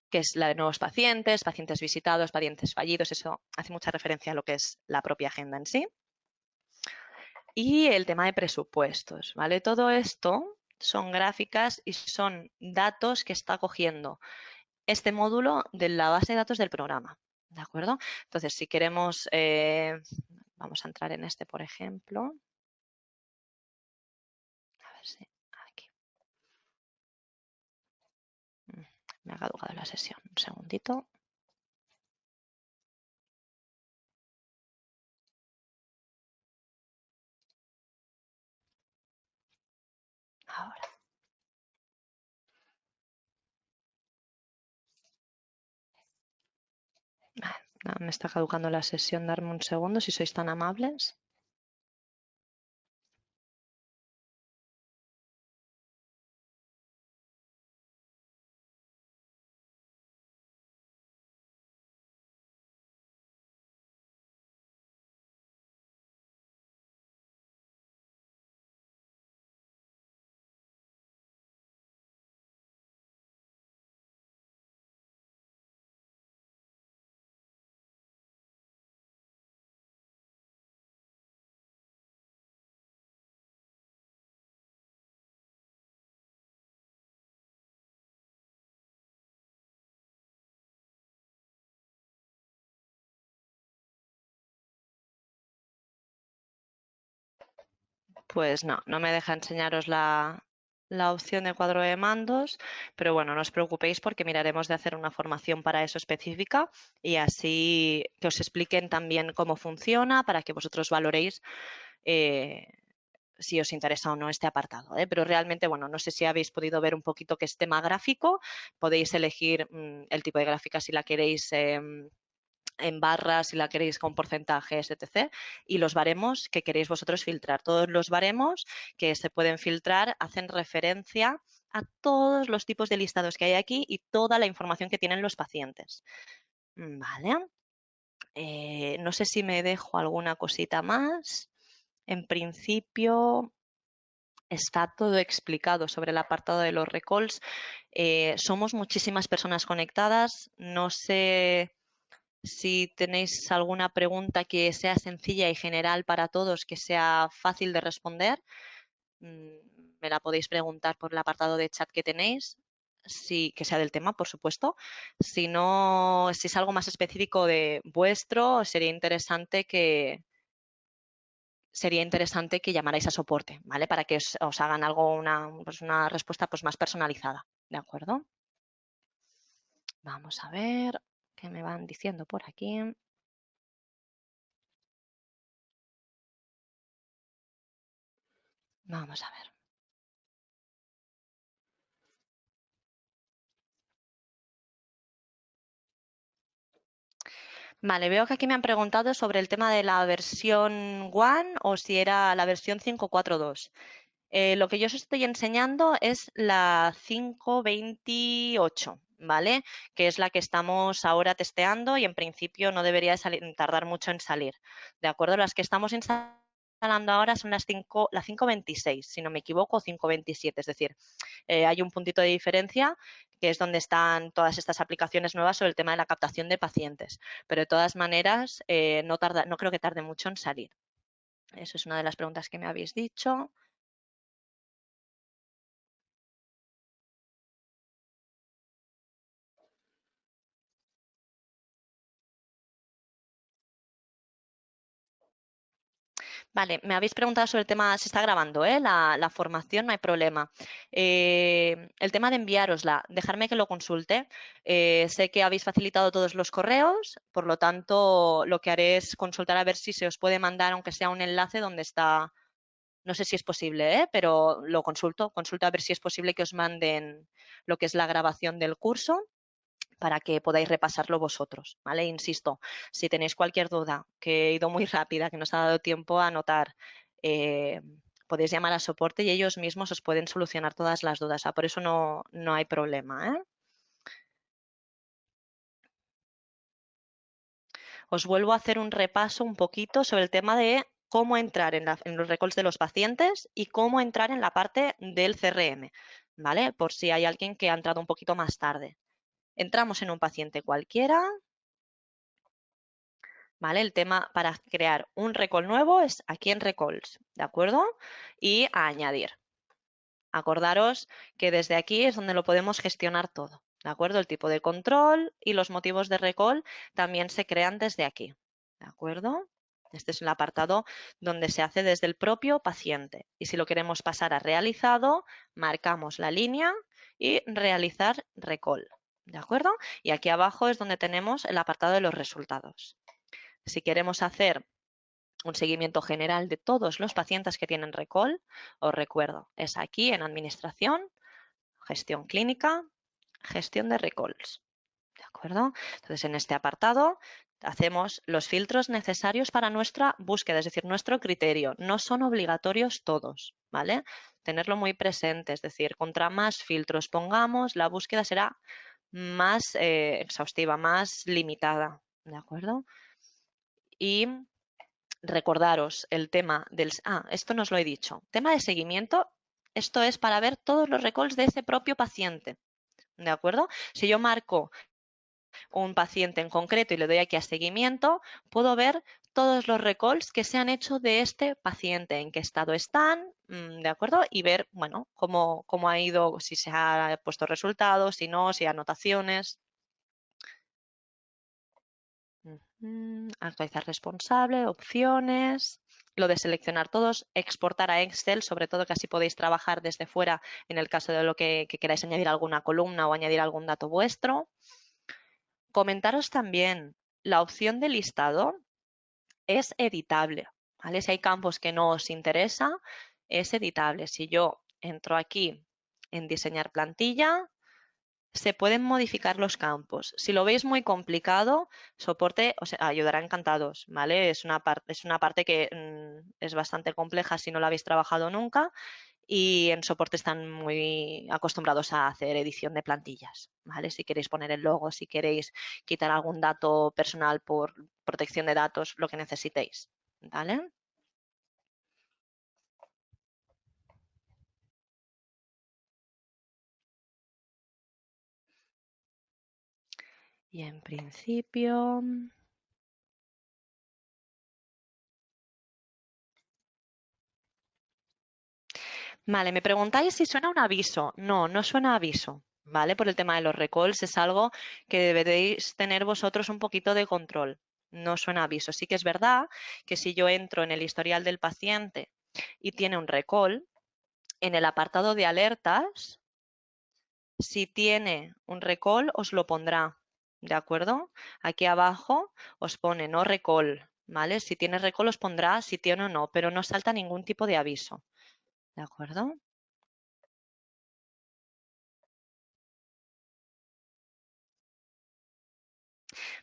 que es la de nuevos pacientes, pacientes visitados, pacientes fallidos, eso hace mucha referencia a lo que es la propia agenda en sí. Y el tema de presupuestos, ¿vale? Todo esto son gráficas y son datos que está cogiendo este módulo de la base de datos del programa, ¿de acuerdo? Entonces, si queremos, vamos a entrar en este, por ejemplo. A ver si aquí. Me ha caducado la sesión. Un segundito. Ahora. Me está caducando la sesión. Darme un segundo si sois tan amables. Pues no me deja enseñaros la la opción de cuadro de mandos, pero bueno, no os preocupéis porque miraremos de hacer una formación para eso específica y así que os expliquen también cómo funciona para que vosotros valoréis si os interesa o no este apartado, ¿eh? Pero realmente, bueno, no sé si habéis podido ver un poquito que es tema gráfico, podéis elegir el tipo de gráfica si la queréis en barras, si la queréis con porcentajes, etc. Y los baremos que queréis vosotros filtrar. Todos los baremos que se pueden filtrar hacen referencia a todos los tipos de listados que hay aquí y toda la información que tienen los pacientes. Vale. No sé si me dejo alguna cosita más. En principio está todo explicado sobre el apartado de los recalls. Somos muchísimas personas conectadas. No sé si tenéis alguna pregunta que sea sencilla y general para todos, que sea fácil de responder, me la podéis preguntar por el apartado de chat que tenéis, que sea del tema, por supuesto. Si no, si es algo más específico de vuestro, sería interesante que llamarais a soporte, ¿vale? Para que os hagan algo, una respuesta pues, más personalizada, ¿de acuerdo? Vamos a ver qué me van diciendo por aquí. Vamos a ver. Vale, veo que aquí me han preguntado sobre el tema de la versión One o si era la versión 5.4.2. Lo que yo os estoy enseñando es la 5.28, ¿vale? Que es la que estamos ahora testeando y en principio no debería tardar mucho en salir. ¿De acuerdo? Las que estamos instalando ahora son la 5.26, si no me equivoco, 5.27, es decir, hay un puntito de diferencia que es donde están todas estas aplicaciones nuevas sobre el tema de la captación de pacientes. Pero de todas maneras, no creo que tarde mucho en salir. Eso es una de las preguntas que me habéis dicho. Vale, me habéis preguntado sobre el tema, se está grabando, ¿eh? La formación, no hay problema. El tema de enviárosla, dejarme que lo consulte. Sé que habéis facilitado todos los correos, por lo tanto, lo que haré es consultar a ver si se os puede mandar, aunque sea un enlace donde está, no sé si es posible, ¿eh? Pero lo consulto a ver si es posible que os manden lo que es la grabación del curso para que podáis repasarlo vosotros, ¿vale? Insisto, si tenéis cualquier duda, que he ido muy rápida, que no os ha dado tiempo a anotar, podéis llamar a soporte y ellos mismos os pueden solucionar todas las dudas. Por eso no hay problema, ¿eh? Os vuelvo a hacer un repaso un poquito sobre el tema de cómo entrar en los recalls de los pacientes y cómo entrar en la parte del CRM, ¿vale? Por si hay alguien que ha entrado un poquito más tarde. Entramos en un paciente cualquiera, ¿vale? El tema para crear un recall nuevo es aquí en Recalls, ¿de acuerdo? Y a añadir. Acordaros que desde aquí es donde lo podemos gestionar todo, ¿de acuerdo? El tipo de control y los motivos de recall también se crean desde aquí, ¿de acuerdo? Este es el apartado donde se hace desde el propio paciente. Y si lo queremos pasar a realizado, marcamos la línea y realizar recall, ¿de acuerdo? Y aquí abajo es donde tenemos el apartado de los resultados. Si queremos hacer un seguimiento general de todos los pacientes que tienen recall, os recuerdo, es aquí en Administración, Gestión Clínica, Gestión de Recalls. ¿De acuerdo? Entonces, en este apartado hacemos los filtros necesarios para nuestra búsqueda, es decir, nuestro criterio. No son obligatorios todos, ¿vale? Tenerlo muy presente, es decir, contra más filtros pongamos, la búsqueda será más exhaustiva, más limitada, ¿de acuerdo? Y recordaros el tema del... esto no os lo he dicho. Tema de seguimiento, esto es para ver todos los recalls de ese propio paciente. ¿De acuerdo? Si yo marco un paciente en concreto y le doy aquí a seguimiento, puedo ver todos los recalls que se han hecho de este paciente, en qué estado están, ¿de acuerdo? Y ver, bueno, cómo ha ido, si se ha puesto resultados, si no, si hay anotaciones. Actualizar responsable, opciones. lo de seleccionar todos, exportar a Excel, sobre todo que así podéis trabajar desde fuera en el caso de lo que queráis añadir alguna columna o añadir algún dato vuestro. Comentaros también, la opción de listado es editable, ¿vale? Si hay campos que no os interesa, es editable. Si yo entro aquí en diseñar plantilla, se pueden modificar los campos. Si lo veis muy complicado, soporte os ayudará encantados, ¿vale? Es una parte que es bastante compleja si no la habéis trabajado nunca y en soporte están muy acostumbrados a hacer edición de plantillas, ¿vale? Si queréis poner el logo, si queréis quitar algún dato personal por protección de datos, lo que necesitéis, ¿vale? Y en principio... Vale, me preguntáis si suena un aviso. No, no suena aviso, ¿vale? Por el tema de los recalls es algo que deberéis tener vosotros un poquito de control. No suena aviso. Sí que es verdad que si yo entro en el historial del paciente y tiene un recall, en el apartado de alertas, si tiene un recall, os lo pondrá, ¿de acuerdo? Aquí abajo os pone no recall, ¿vale? Si tiene recall os pondrá si tiene o no, pero no salta ningún tipo de aviso, ¿de acuerdo?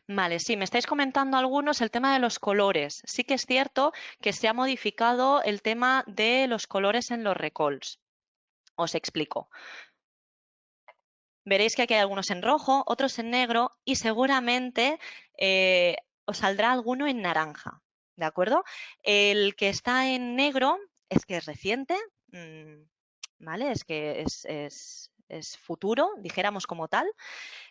Vale, sí, me estáis comentando algunos el tema de los colores. Sí que es cierto que se ha modificado el tema de los colores en los recalls. Os explico. Veréis que aquí hay algunos en rojo, otros en negro y seguramente os saldrá alguno en naranja, ¿de acuerdo? El que está en negro es que es reciente, ¿vale? Es que es futuro, dijéramos como tal.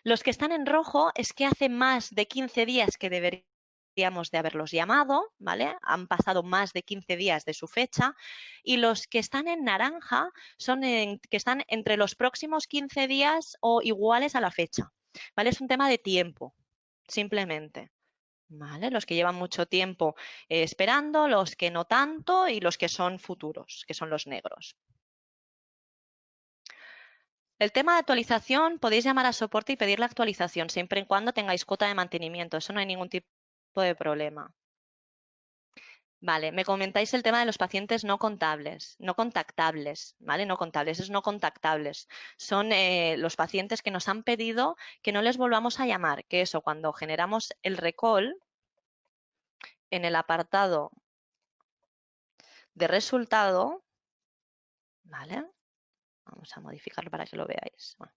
Los que están en rojo es que hace más de 15 días que deberíamos de haberlos llamado, ¿vale? Han pasado más de 15 días de su fecha. Y los que están en naranja son que están entre los próximos 15 días o iguales a la fecha, ¿vale? Es un tema de tiempo, simplemente. ¿Vale? Los que llevan mucho tiempo esperando, los que no tanto y los que son futuros, que son los negros. El tema de actualización, podéis llamar a soporte y pedir la actualización, siempre y cuando tengáis cuota de mantenimiento. Eso no hay ningún tipo de problema. Vale, me comentáis el tema de los pacientes no contables, no contactables, ¿vale? No contables, es no contactables. Son los pacientes que nos han pedido que no les volvamos a llamar, que eso, cuando generamos el recall, en el apartado de resultado, ¿vale? Vamos a modificarlo para que lo veáis. Bueno,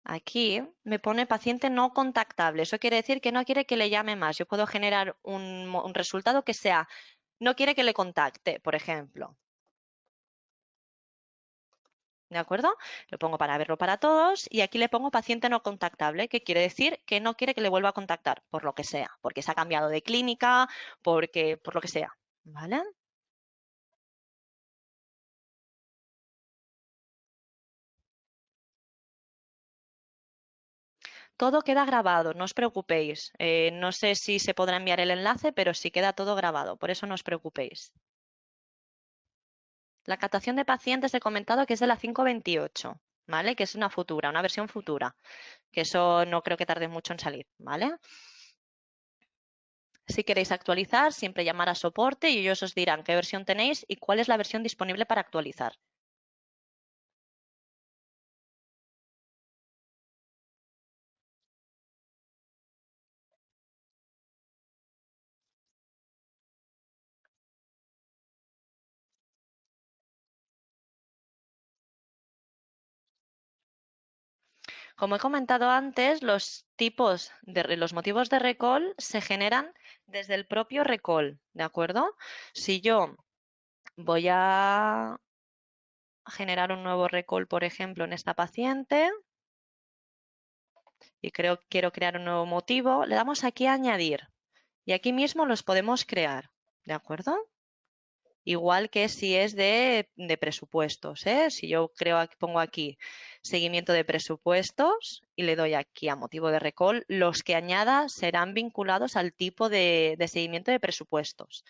aquí me pone paciente no contactable. Eso quiere decir que no quiere que le llame más. Yo puedo generar un resultado que sea, no quiere que le contacte, por ejemplo. ¿De acuerdo? Lo pongo para verlo para todos y aquí le pongo paciente no contactable, que quiere decir que no quiere que le vuelva a contactar, por lo que sea, porque se ha cambiado de clínica, por lo que sea. ¿Vale? Todo queda grabado, no os preocupéis. No sé si se podrá enviar el enlace, pero sí queda todo grabado, por eso no os preocupéis. La captación de pacientes he comentado que es de la 528, ¿vale? Que es una futura, una versión futura, que eso no creo que tarde mucho en salir, ¿vale? Si queréis actualizar, siempre llamar a soporte y ellos os dirán qué versión tenéis y cuál es la versión disponible para actualizar. Como he comentado antes, los motivos de recall se generan desde el propio recall, ¿de acuerdo? Si yo voy a generar un nuevo recall, por ejemplo, en esta paciente y quiero crear un nuevo motivo, le damos aquí a añadir y aquí mismo los podemos crear, ¿de acuerdo? Igual que si es de presupuestos, ¿eh? Si yo pongo aquí seguimiento de presupuestos y le doy aquí a motivo de recall, los que añada serán vinculados al tipo de seguimiento de presupuestos.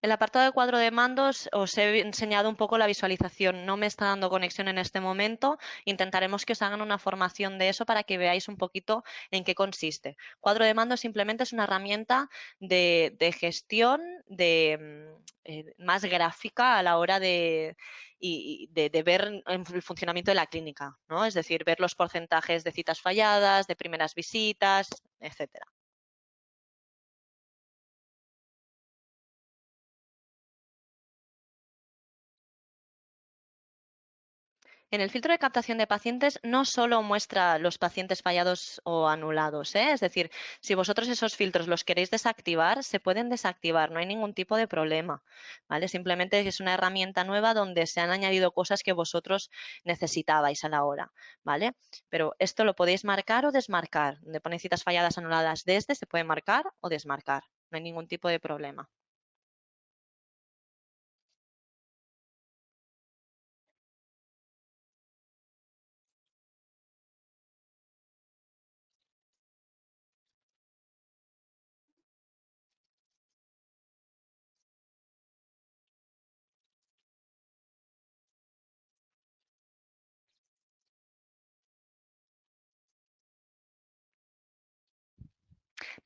El apartado de cuadro de mandos os he enseñado un poco la visualización. No me está dando conexión en este momento. Intentaremos que os hagan una formación de eso para que veáis un poquito en qué consiste. Cuadro de mandos simplemente es una herramienta de gestión más gráfica a la hora de ver el funcionamiento de la clínica, ¿no? Es decir, ver los porcentajes de citas falladas, de primeras visitas, etcétera. En el filtro de captación de pacientes no solo muestra los pacientes fallados o anulados, ¿eh? Es decir, si vosotros esos filtros los queréis desactivar, se pueden desactivar, no hay ningún tipo de problema, ¿vale? Simplemente es una herramienta nueva donde se han añadido cosas que vosotros necesitabais a la hora, ¿vale? Pero esto lo podéis marcar o desmarcar. Donde pone citas falladas anuladas desde, se puede marcar o desmarcar, no hay ningún tipo de problema.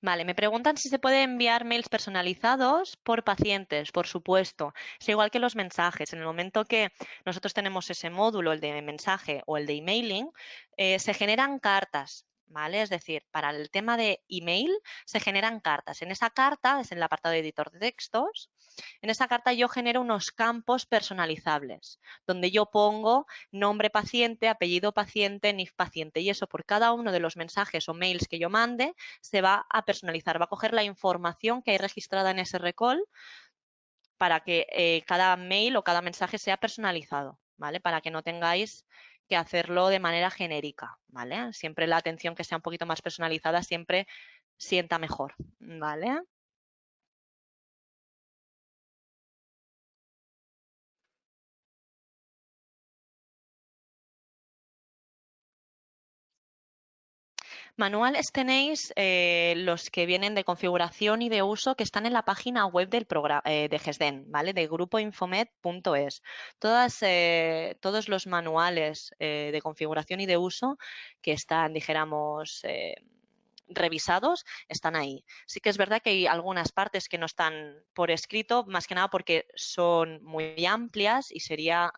Vale, me preguntan si se puede enviar mails personalizados por pacientes, por supuesto. Es igual que los mensajes. En el momento que nosotros tenemos ese módulo, el de mensaje o el de emailing, se generan cartas. ¿Vale? Es decir, para el tema de email se generan cartas. En esa carta, es en el apartado de editor de textos, en esa carta yo genero unos campos personalizables, donde yo pongo nombre paciente, apellido paciente, NIF paciente, y eso por cada uno de los mensajes o mails que yo mande se va a personalizar, va a coger la información que hay registrada en ese recall para que cada mail o cada mensaje sea personalizado, ¿vale? Para que no tengáis que hacerlo de manera genérica, ¿vale? Siempre la atención que sea un poquito más personalizada siempre sienta mejor, ¿vale? Manuales tenéis los que vienen de configuración y de uso que están en la página web del programa de GESDEN, ¿vale? De grupoinfomed.es. Todos los manuales de configuración y de uso que están, dijéramos, revisados, están ahí. Sí que es verdad que hay algunas partes que no están por escrito, más que nada porque son muy amplias y sería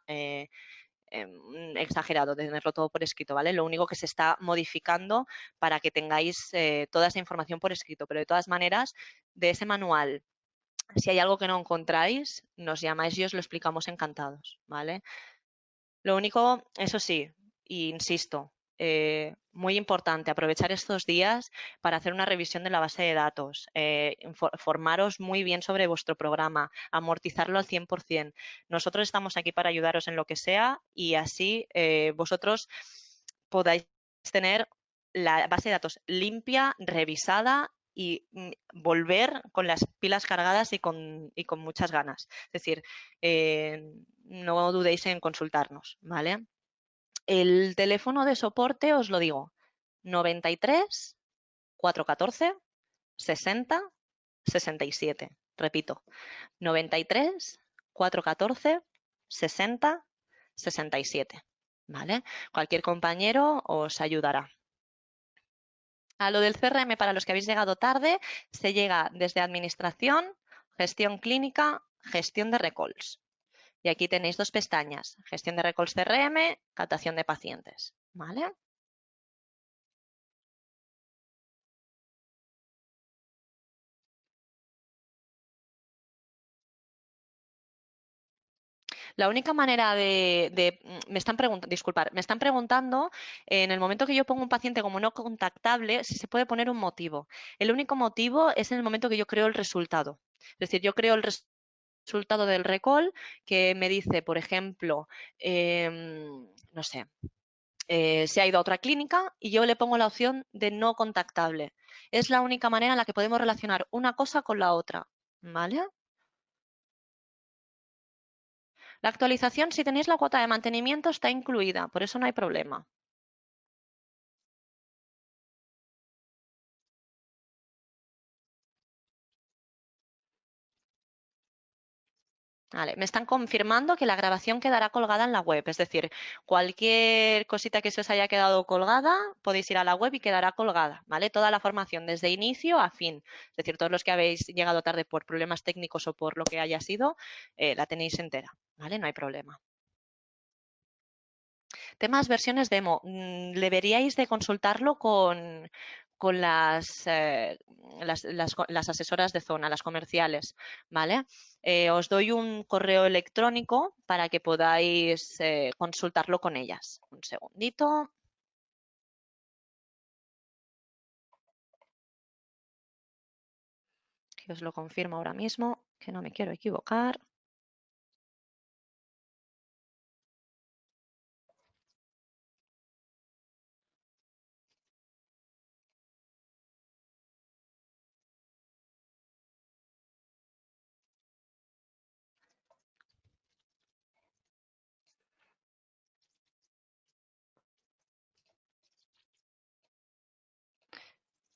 exagerado de tenerlo todo por escrito, ¿vale? Lo único que se está modificando para que tengáis toda esa información por escrito, pero de todas maneras, de ese manual, si hay algo que no encontráis, nos llamáis y os lo explicamos encantados, ¿vale? Lo único, eso sí, insisto, muy importante aprovechar estos días para hacer una revisión de la base de datos, formaros muy bien sobre vuestro programa, amortizarlo al 100%. Nosotros estamos aquí para ayudaros en lo que sea y así vosotros podáis tener la base de datos limpia, revisada y volver con las pilas cargadas y con muchas ganas. Es decir, no dudéis en consultarnos, ¿vale? El teléfono de soporte, os lo digo, 93 414 60 67. Repito, 93 414 60 67. ¿Vale? Cualquier compañero os ayudará. A lo del CRM, para los que habéis llegado tarde, se llega desde Administración, Gestión Clínica, Gestión de Recalls. Y aquí tenéis dos pestañas, Gestión de Recalls CRM, Captación de pacientes. ¿Vale? La única manera me están preguntando, disculpar, me están preguntando en el momento que yo pongo un paciente como no contactable, si se puede poner un motivo. El único motivo es en el momento que yo creo el resultado. Es decir, yo creo el resultado del recall que me dice, por ejemplo, no sé, se ha ido a otra clínica y yo le pongo la opción de no contactable. Es la única manera en la que podemos relacionar una cosa con la otra. ¿Vale? La actualización, si tenéis la cuota de mantenimiento, está incluida, por eso no hay problema. Vale, me están confirmando que la grabación quedará colgada en la web, es decir, cualquier cosita que se os haya quedado colgada, podéis ir a la web y quedará colgada, ¿vale? Toda la formación desde inicio a fin, es decir, todos los que habéis llegado tarde por problemas técnicos o por lo que haya sido, la tenéis entera, ¿vale? No hay problema. Temas versiones demo, deberíais de consultarlo con las asesoras de zona, las comerciales, ¿vale? Os doy un correo electrónico para que podáis consultarlo con ellas. Un segundito. Que os lo confirmo ahora mismo, que no me quiero equivocar.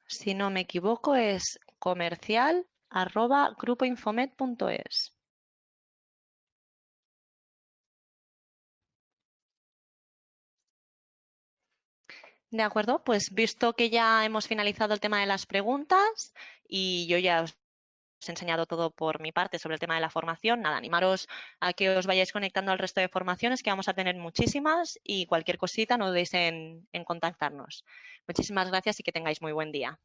Si no me equivoco, es comercial@grupoinfomet.es. De acuerdo, pues visto que ya hemos finalizado el tema de las preguntas y yo ya os he enseñado todo por mi parte sobre el tema de la formación, nada, animaros a que os vayáis conectando al resto de formaciones, que vamos a tener muchísimas y cualquier cosita no dudéis en contactarnos. Muchísimas gracias y que tengáis muy buen día.